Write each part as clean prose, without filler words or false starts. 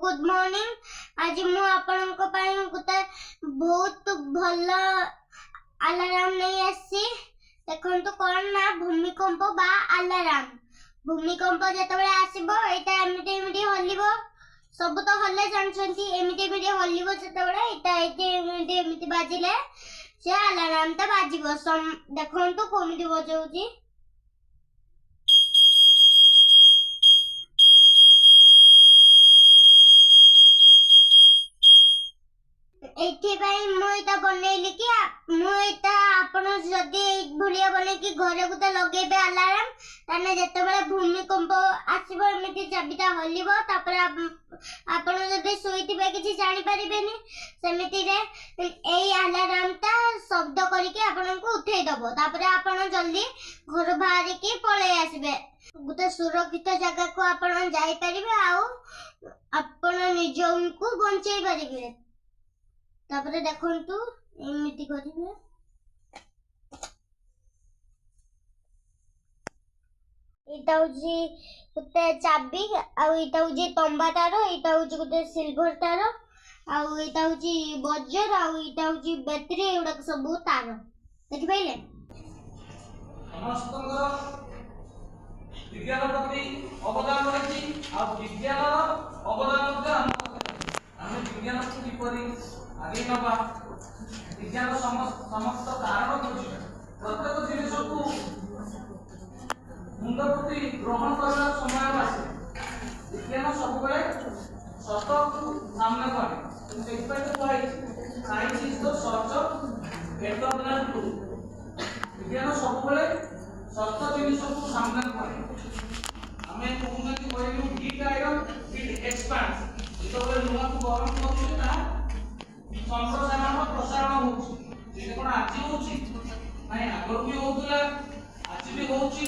Good morning. आज मु आपन को पाई गुते बहुत भल अलार्म नहीं आसी। देखंतु कोन ना भूमिकंप बा अलार्म। भूमिकंप जेतबे आसीबो एटा एमिटी एमिटी हलिबो। सब तो हल्ले जानछंती एमिटी एमिटी हलिबो जेतबे एटा एमिटी एमिटी बाजिले से अलार्म त बाजिबो। देखंतु कोमिटी बजाउची। बनैली कि आपण जदि भूलिया बने कि घरे गुते लगेबे अलार्म ताने जेतेबेले भूमिकंप आसीबो एमिति चाबिटा हलिबो तापर आपण जदि सोइतिबे किछि जानि परिबेनी सेमिति रे एई अलार्म ता शब्द करिके आपण को उठै दबो। तापर आपण जल्दी घर बाहर के पळे आसीबे। गुते सुरक्षित जगह को आपण जाई परिबे आउ आपण निजन को बंचै परिबे। तापर देखंतु एमिति करिवे। एटा होजी गुते चाबी आउ एटा होजी तंबा तार एटा होजी गुते सिल्वर तार आउ एटा होजी बजर आउ एटा होजी बैटरी एडा सब तार देखि पाइले। समस्तंगर विज्ञान प्रति अवदान रही आ विज्ञान अवदान हम विज्ञान को किपरि आगे नबा विज्ञान समस्त कारण बुझिबा। प्रत्येक जिनिस को मुंड प्रति ग्रहण करला समय आसे विज्ञान सब बेले सत को सामने करे। से इफेक्ट कहै science is the search of eternal truth. विज्ञान सब बेले सत जिनिस को सामने करे। हमें कहूना कि कहलु हीट आयरन हीट एक्सपांड जेतबे लुहा को गरम करू ता संप्रसारण प्रसारण होउछि। जे कोन आज होउछि नै आगर भी होउतला आज भी होउछि।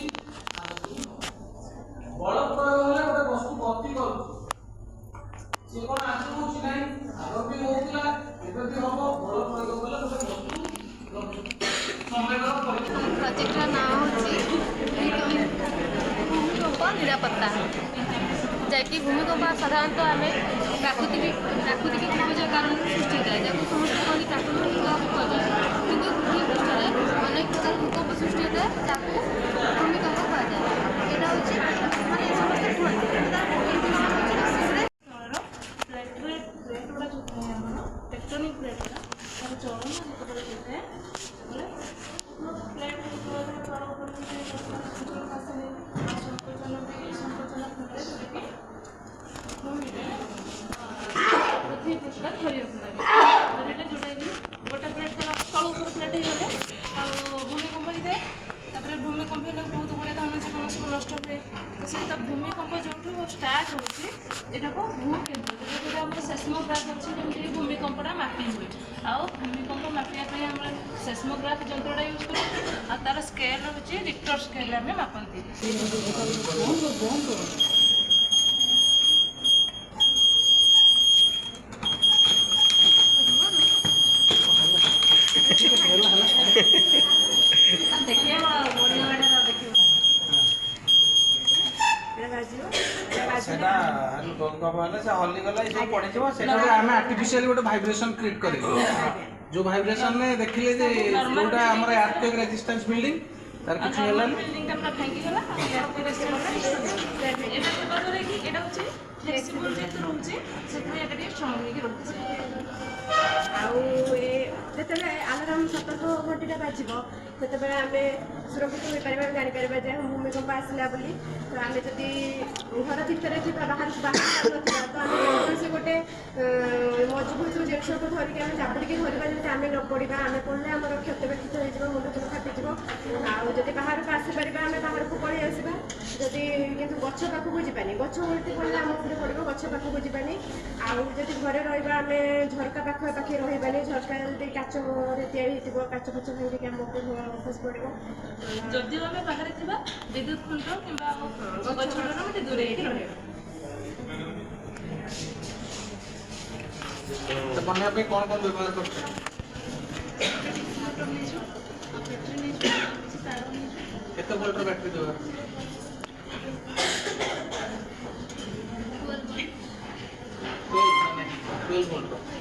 बल प्रयोग होला गोटे वस्तु गति करू जे कोन आज होउछि नै आगर भी होउतला एबे भी होबो। बल प्रयोग होला गोटे वस्तु संवेदन करू। प्रोजेक्ट रा नाम होछि भूमिकंप निरापत्ता। जैकि भूमिकंप साधारणतः आम प्राकृतिक विपର୍ଯ୍यय कारण सृष्टि होता है। जैसे समस्त कहते प्राकृतिक विपର୍ଯ୍यय किंतु पृथ्वी पृष्ठ में अनेक प्रकार भूकंप सृष्टि होता है ताकू भूमिकंप कहा जाए। यहाँ हूँ माने टेक्टोनिक प्लेट चलन होता पृथ्वी पृष्ठ धरी रखना जोटा गोटे प्लेट तल ऊपर प्लेट हो भूमिकंप होता है। भूमिकंप बहुत गुड़े धन जीवन सब नष्ट हुए। तो से भूमिकंप जो स्टार्ट होता भूकेन्द्र जो आम सेस्मोग्राफ अच्छे जमी भूमिकंपटा मापी हुए। आउ भूमिकंप मापिया आम सेस्मोग्राफ जंत्रटा यूज कर तार स्केल रोचे रिक्टर स्केल आम मापती। आर्टिफिशियली गोटे वाइब्रेशन क्रिएट करेंगे जो वाइब्रेशन में देखिले जे जोटा हमर अर्थक्वेक रेजिस्टेंस बिल्डिंग तार कुछ होला बिल्डिंग ता पूरा भांगी गला एटा होची फ्लेक्सिबल जेत रहउची सेतमे एटा डी स्ट्रांग होके रहउची। आउ ए जेतले अलार्म सतर्क घंटीटा बाजिबो सेतबेले आमे सुरक्षित होई परिबा जानि परिबा जे भूमिकंप आसला बोली। तो आमे जदि घर भीतर थिबा बाहर नथिबा तो आमे से गोटे मजबूत जिनिस को धरिक आमे चापड़ी के धरिबा जे आमे न पड़िबा आमे पड़ले हमर क्षत व्यक्ति होई जिवो मुंड को फाटि जिवो। आउ जदि बाहर को आसी परिबा आमे बाहर को पळि आसीबा। जदि किंतु गच्छ पाखु जिबानी गच्छ उल्टी पड़ले आमे उपरे पड़िबो गच्छ पाखु जिबानी। आउ जदि घरे रहइबा आमे झरका पाखे पाखे रहिबानी। झरका जदि काच रे तयारी हितिबो काच काच भांगी के आमे खस पड़िबो। जदि आमे बाहर थिबा विद्युत खुंट किबा गच्छडर मते दूरे के रहइबा। तो बनने पे कौन कौन व्यवहार करते हैं? कितने वोल्ट बैटरी दो है? 12 ভোল্ট